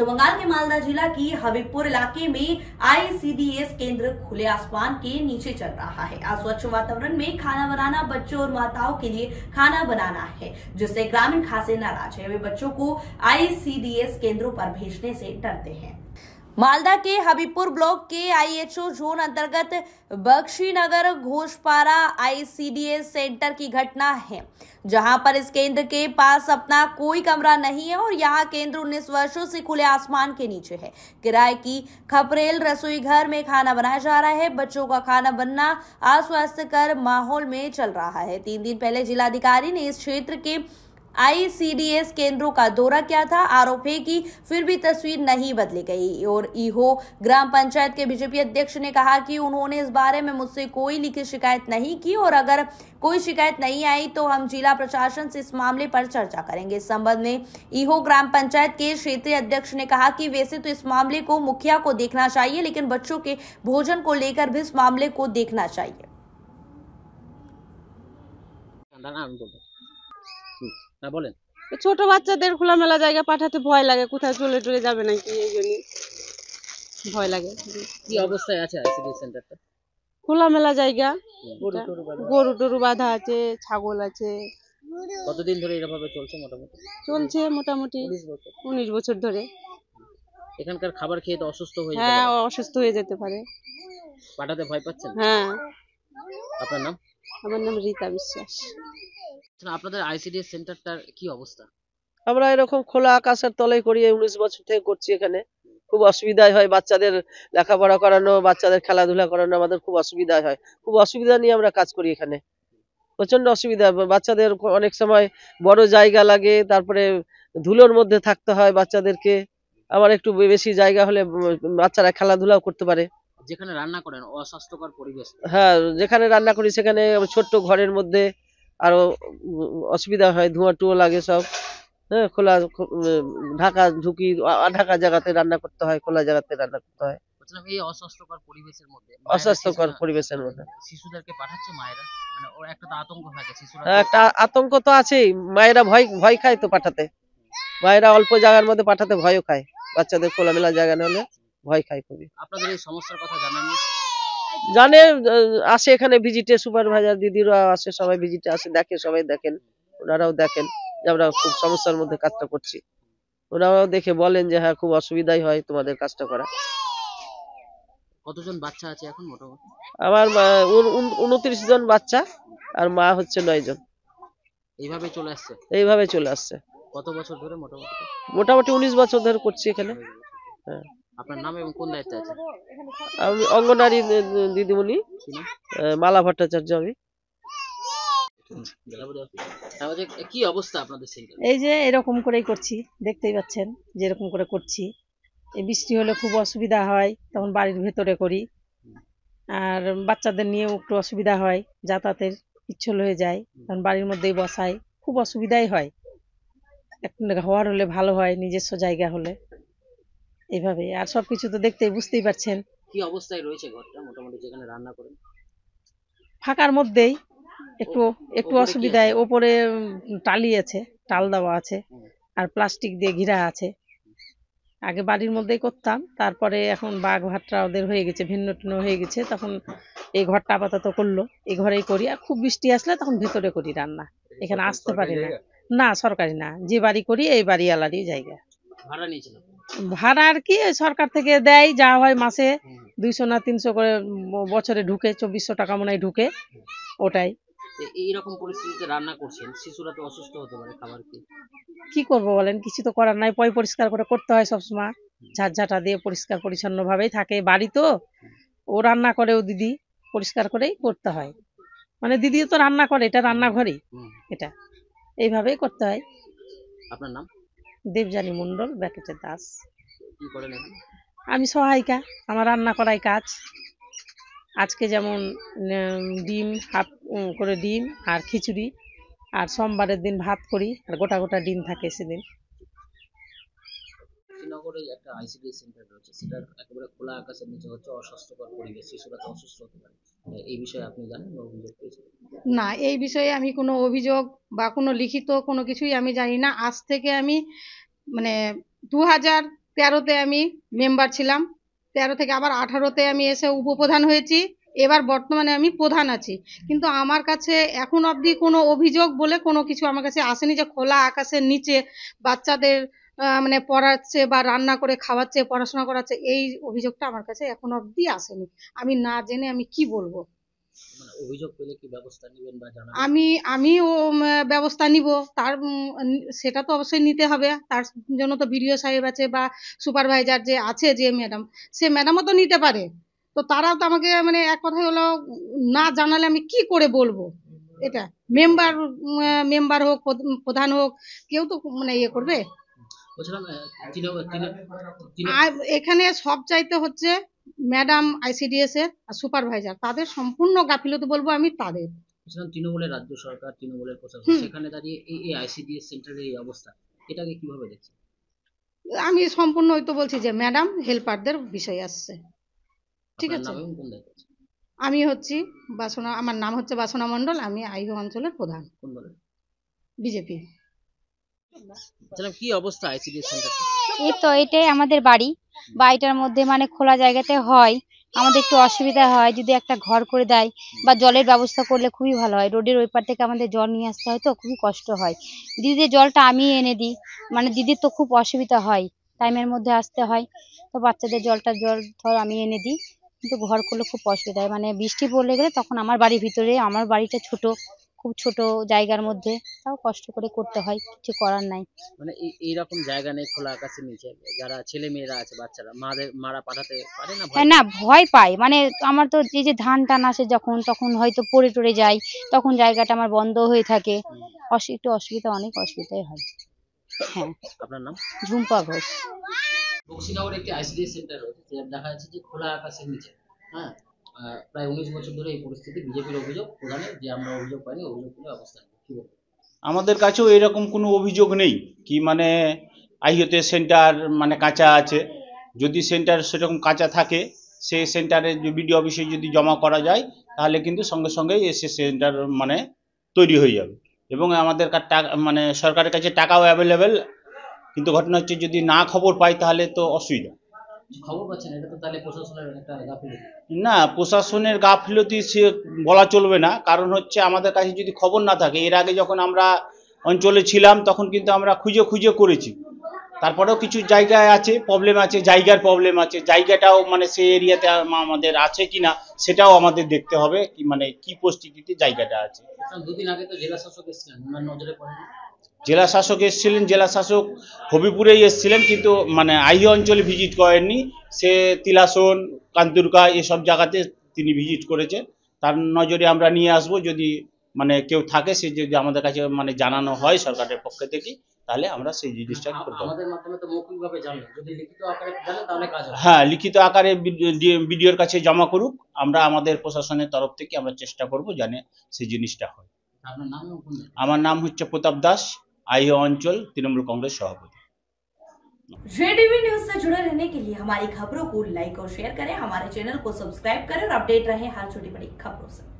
उत्तर बंगाल के मालदा जिला की हबीबपुर इलाके में आईसीडीएस केंद्र खुले आसमान के नीचे चल रहा है। अस्वच्छ वातावरण में खाना बनाना बच्चों और माताओं के लिए खाना बनाना है, जिससे ग्रामीण खासे नाराज है। वे बच्चों को आईसीडीएस केंद्रों पर भेजने से डरते हैं। मालदा के हबीबपुर ब्लॉक के आईएचओ जोन अंतर्गत बख्शीनगर घोषपारा आईसीडीएस सेंटर की घटना है, जहां पर इस केंद्र के पास अपना कोई कमरा नहीं है और यहां केंद्र 19 वर्षों से खुले आसमान के नीचे है। किराए की खपरेल रसोई घर में खाना बनाया जा रहा है। बच्चों का खाना बनना अस्वास्थ्यकर माहौल में चल रहा है। 3 दिन पहले जिलाधिकारी ने इस क्षेत्र के आईसीडीएस केंद्रों का दौरा किया था। आरोप है कि फिर भी तस्वीर नहीं बदली गई और ईहो ग्राम पंचायत के बीजेपी अध्यक्ष ने कहा कि उन्होंने इस बारे में मुझसे कोई लिखित शिकायत नहीं की और अगर कोई शिकायत नहीं आई तो हम जिला प्रशासन से इस मामले पर चर्चा करेंगे। इस संबंध में ईहो ग्राम पंचायत के क्षेत्रीय अध्यक्ष ने कहा कि वैसे तो इस मामले को मुखिया को देखना चाहिए, लेकिन बच्चों के भोजन को लेकर भी इस मामले को देखना चाहिए। বলেন, ছোট বাচ্চাদের খোলামেলা জায়গা পাঠাতে ভয় লাগে, কোথায় চলে টলে যাবে নাকি, এই জন্য ভয় লাগে। কি অবস্থায় আছে আইসিডি সেন্টারটা? খোলামেলা জায়গা, গরু গরু বাঁধা আছে, ছাগল আছে। কতদিন ধরে এভাবে চলছে? মোটামুটি চলছে মোটামুটি 19 বছর ধরে। এখানকার খাবার খেয়ে তো অসুস্থ হয়ে যেতে হ্যাঁ, পারে। অসুস্থ হয়ে যেতে পারে। পাঠাতে ভয় পাচ্ছেন? হ্যাঁ। আপনার নাম? আমার নাম রীতা বিশ্বাস। আপনাদের আইসিডিএস সেন্টারটার কি অবস্থা? আমরা এরকম খোলা আকাশের তলায় করি, 19 বছর থেকে করছি। এখানে খুব অসুবিধাই হয়, বাচ্চাদের লেখাপড়া করানো, বাচ্চাদের খেলাধুলা করানো আমাদের খুব অসুবিধা হয়। খুব অসুবিধা নিয়ে আমরা কাজ করি এখানে, প্রচন্ড অসুবিধা। বাচ্চাদের অনেক সময় বড় জায়গা লাগে, তারপরে ধুলোর মধ্যে থাকতে হয় বাচ্চাদেরকে। আমার একটু বেশি জায়গা হলে বাচ্চারা খেলাধুলাও করতে পারে। যেখানে রান্না করেন অস্বাস্থ্যকর পরিবেশ? হ্যাঁ, যেখানে রান্না করি সেখানে ছোট্ট ঘরের মধ্যে আরো অসুবিধা হয়, ধোঁয়া টুয়ো লাগে সব। হ্যাঁ, খোলা ঢাকা ঢুকি ঢাকা জায়গাতে রান্না করতে হয়, খোলা জায়গাতে রান্না করতে হয়। এই অস্বাস্থ্যকর পরিবেশের মধ্যে শিশুদেরকে পাঠাচ্ছে মায়েরা, মানে ওর একটা তো আতঙ্ক থাকে শিশুরা। একটা আতঙ্ক তো আছেই, মায়েরা ভয় খায় তো পাঠাতে। মায়েরা অল্প জায়গার মধ্যে পাঠাতে ভয়ও খায়, বাচ্চাদের খোলামেলা জায়গা না হলে ভয় খায় খুবই। আপনাদের এই সমস্যার কথা জানাননি? জানে, আসে এখানে ভিজিটে, সুপারভাইজার দিদিরা আসে, সবাই ভিজিটে আসে, দেখে, সবাই দেখেন, ওনারাও দেখেন যে আমরা খুব সমস্যার মধ্যে কাজটা করছি। ওনারাও দেখে বলেন যে হ্যাঁ, খুব অসুবিধাই হয় তোমাদের কাজটা করা। কতজন বাচ্চা আছে এখন মোটামুটি? আমার 29 জন বাচ্চা আর মা হচ্ছে 9 জন। এইভাবে চলে আসছে। কত বছর ধরে? মোটামুটি 19 বছর ধরে করছি এখানে। হ্যাঁ। আপনার নাম এবং কোন দায়িত্বে আছেন? আমি অঙ্গনারী দিদিমণি মালা ভট্টাচার্য। আমি কি অবস্থা আপনাদের সেন্টার? এই যে এরকম করেই করছি, দেখতেই পাচ্ছেন যেরকম করে করছি। এই বৃষ্টি হলে খুব অসুবিধা হয়, তখন বাড়ির ভেতরে করি। আর বাচ্চাদের নিয়েও একটু অসুবিধা হয়, যাতায়াতের পিচ্ছল হয়ে যায়, তখন বাড়ির মধ্যেই বসাই, খুব অসুবিধাই হয়। একটা ঘর হলে ভালো হয়, নিজস্ব জায়গা হলে। এইভাবে আর সবকিছু তো দেখতেই বুঝতেই পারছেন। কি অবস্থায় রয়েছে ঘরটা মোটামুটি যেখানে রান্না করেন? ফাঁকার মধ্যেই একটু অসুবিধায়। ওপরে টালি আছে, টাল দেওয়া আছে আর প্লাস্টিক দিয়ে ঘিরা আছে। আগে বাড়ির মধ্যেই করতাম, তারপরে এখন বাঘ ভাটরা ওদের হয়ে গেছে, ভিন্ন টিন্ন হয়ে গেছে, তখন এই ঘরটা আপাতত করলো, এই ঘরেই করি। আর খুব বৃষ্টি আসলে তখন ভেতরে করি রান্না, এখানে আসতে পারি না। না, সরকারি না, যে বাড়ি করি এই বাড়ি আলারই জায়গা। ভাড়া নিয়েছিলাম? ভাড়া আর কি সরকার থেকে দেয়, যা হয় মাসে 200 না 300 করে, বছরে ঢুকে 2400 টাকা মনে হয় ঢুকে, ওটাই। এইরকম পরিস্থিতিতে রান্না করছেন, শিশুরা তো অসুস্থ হতে পারে, খাবার কি করবো বলেন? কিছু তো করার নাই, পরিষ্কার করে করতে হয় সবসময়, ঝাঁটা দিয়ে পরিষ্কার পরিচ্ছন্ন ভাবেই থাকে। বাড়ি তো ও রান্না করে, ও দিদি পরিষ্কার করেই করতে হয়। মানে দিদি তো রান্না করে, এটা রান্নাঘরই, এটা এইভাবেই করতে হয়। আপনার নাম? দেবযানী মন্ডল, ব্যাকেটের দাস। কি করেন? আমি সহায়িকা, আমার রান্না করাই কাজ। আজকে যেমন ডিম, হাফ করে ডিম আর খিচুড়ি, আর সোমবারের দিন ভাত করি, আর গোটা গোটা ডিম থাকে সেদিন। শ্রীনগরে একটা আইসিডিএস সেন্টার রয়েছে, সেটার একেবারে খোলা আকাশের নিচে হচ্ছে অস্বাস্থ্যকর পরিবেশ, শিশুরা তো অসুস্থ হতে পারে। এই বিষয়ে আপনি জানেন বা অভিযোগ পেয়েছেন? না, এই বিষয়ে আমি কোনো অভিযোগ বা কোনো লিখিত কোনো কিছুই আমি জানি না। আজ থেকে আমি মানে 13তে আমি মেম্বার ছিলাম, 13 থেকে আবার 18তে আমি এসে উপপ্রধান হয়েছি, এবার বর্তমানে আমি প্রধান আছি। কিন্তু আমার কাছে এখন অবধি কোনো অভিযোগ বলে কোনো কিছু আমার কাছে আসেনি যে খোলা আকাশের নিচে বাচ্চাদের মানে পড়াচ্ছে বা রান্না করে খাওয়াচ্ছে, পড়াশোনা করাচ্ছে, এই অভিযোগটা আমার কাছে এখন অবধি আসেনি। আমি না জেনে আমি কি বলবো। মানে অভিযোগ পেলে কি ব্যবস্থা নেবেন বা জানাবেন? আমিও ব্যবস্থা নিব, তার সেটা তো অবশ্যই নিতে হবে, তার জন্য তো বিডিও সাহেব আছে বা সুপারভাইজার যে আছে যে ম্যাডাম, সে ম্যাডামও তো নিতে পারে। তো তারাও তো আমাকে মানে এক কথায় হলো না জানালে আমি কি করে বলবো। এটা মেম্বার হোক প্রধান হোক, কেউ তো মানে ইয়ে করবে। বলছিলাম আর এখানে সব চাইতে হচ্ছে ম্যাডাম আইসিডিএস এর আর সুপারভাইজার, তাদের সম্পূর্ণ গাফিলতি বলবো আমি তাদের। বলছিলাম তৃণমূলের রাজ্য সরকার, তৃণমূলের প্রশাসন, সেখানে দাঁড়িয়ে এই আইসিডিএস সেন্টারের এই অবস্থা, এটাকে কিভাবে দেখছেন? আমি সম্পূর্ণ ওই তো বলছি যে ম্যাডাম হেল্পারদের বিষয় আসছে। ঠিক আপনার আছে, নাম এবং কোন দায়িত্ব আছে? আমি হচ্ছি আমার নাম হচ্ছে বাসনা মণ্ডল, আমি আইহো অঞ্চলের প্রধান, কোন দলের? বিজেপি। বলছিলাম কি অবস্থা আইসিডিএস সেন্টারটা? এই তো এটাই আমাদের বাড়িটার মধ্যে মানে খোলা জায়গাতে হয়, আমাদের একটু অসুবিধা হয়। যদি একটা ঘর করে দেয় বা জলের ব্যবস্থা করলে খুবই ভালো হয়। রোডের ওই পার থেকে আমাদের জল নিয়ে আসতে হয়, তো খুবই কষ্ট হয়। দিদিদের জলটা আমি এনে দিই, মানে দিদির তো খুব অসুবিধা হয়, টাইমের মধ্যে আসতে হয়। তো বাচ্চাদের জল ধর আমি এনে দিই, কিন্তু ঘর করলে খুব অসুবিধা হয়। মানে বৃষ্টি পড়লে গেলে তখন আমার বাড়ির ভিতরে, আমার বাড়িটা ছোট, খুব ছোট জায়গার মধ্যে, তাও কষ্ট করে করতে হয়, কিছু করার নাই। মানে এইরকম জায়গা নেই খোলা আকাশের নিচে, যারা ছেলে মেয়েরা আছে, বাচ্চারা, মারা পাঠাতে পারে না? হ্যাঁ, না ভয় পায়। মানে আমার তো এই যে ধান টান আসে তখন হয়তো পড়ে টরে যায়, তখন জায়গাটা আমার বন্ধ হয়ে থাকে, একটু অনেক অসুবিধাই হয়। হ্যাঁ। আপনার নাম? ঝুম্পা ঘোষ। বক্সিনগরে একটি আইসিডিএস সেন্টার রয়েছে, দেখা যাচ্ছে যে খোলা আকাশের নিচে, হ্যাঁ, প্রায় 19 বছর ধরে এই পরিস্থিতি। বিজেপির অভিযোগ, প্রধানের, যে আমরা অভিযোগ পাইনি, অভিযোগ করে অবস্থা নেই, কি বলবো? আমাদের কাছেও এরকম কোনো অভিযোগ নেই কি মানে আইওতে সেন্টার মানে কাঁচা আছে। যদি সেন্টার সেরকম কাঁচা থাকে, সেই সেন্টারে বিডিও অফিসে যদি জমা করা যায়, তাহলে কিন্তু সঙ্গে সঙ্গেই এসে সেন্টার মানে তৈরি হয়ে যাবে, এবং আমাদের মানে সরকারের কাছে টাকাও অ্যাভেলেবেল। কিন্তু ঘটনা হচ্ছে যদি না খবর পাই তাহলে তো অসুবিধা। খবর পাচ্ছেন, এটা তো তাহলে প্রশাসনের একটা গাফিলতি। না, প্রশাসনের গাফিলতি সে বলা চলবে না, কারণ হচ্ছে আমাদের কাছে যদি খবর না থাকে, এর আগে যখন আমরা অঞ্চলে ছিলাম তখন কিন্তু আমরা খুঁজে খুঁজে করেছি, তারপরেও কিছু জায়গায় আছে প্রবলেম আছে, জায়গার প্রবলেম আছে, জায়গাটাও মানে সেই এরিয়াতে আমাদের আছে কিনা সেটাও আমাদের দেখতে হবে, কি মানে কি পরিস্থিতিতে জায়গাটা আছে। দুদিন আগে তো জেলা শাসক এসেছিলেন, ওনার নজরে পড়েনি? জেলা শাসক এসেছিলেন, জেলা শাসক হবিপুরেই এসেছিলেন, কিন্তু মানে আইহো অঞ্চলে ভিজিট করেননি। সে তিলাসন, কান্তুরকা এসব জায়গাতে তিনি ভিজিট করেছেন। তার নজরে আমরা নিয়ে আসব, যদি মানে কেউ থাকে সে যদি আমাদের কাছে মানে জানানো হয় সরকারের পক্ষ থেকে, তাহলে আমরা সেই জিনিসটা করতে আমাদের মাধ্যমে তো মৌখিকভাবে জানেন, যদি লিখিত আকারে জানেন তাহলে কাজ হবে। হ্যাঁ, লিখিত আকারে বিডিওর কাছে জমা করুক, আমরা আমাদের প্রশাসনের তরফ থেকে আমরা চেষ্টা করব জানে সেই জিনিসটা হয়। আপনার নাম এবং কোন দায়িত্ব? আমার নাম হচ্ছে প্রতাপ দাস, आईओ अंचल तृणमूल कांग्रेस सभापति। जेडीवी न्यूज से जुड़े रहने के लिए हमारी खबरों को लाइक और शेयर करें, हमारे चैनल को सब्सक्राइब करें और अपडेट रहें हर छोटी बड़ी खबरों से।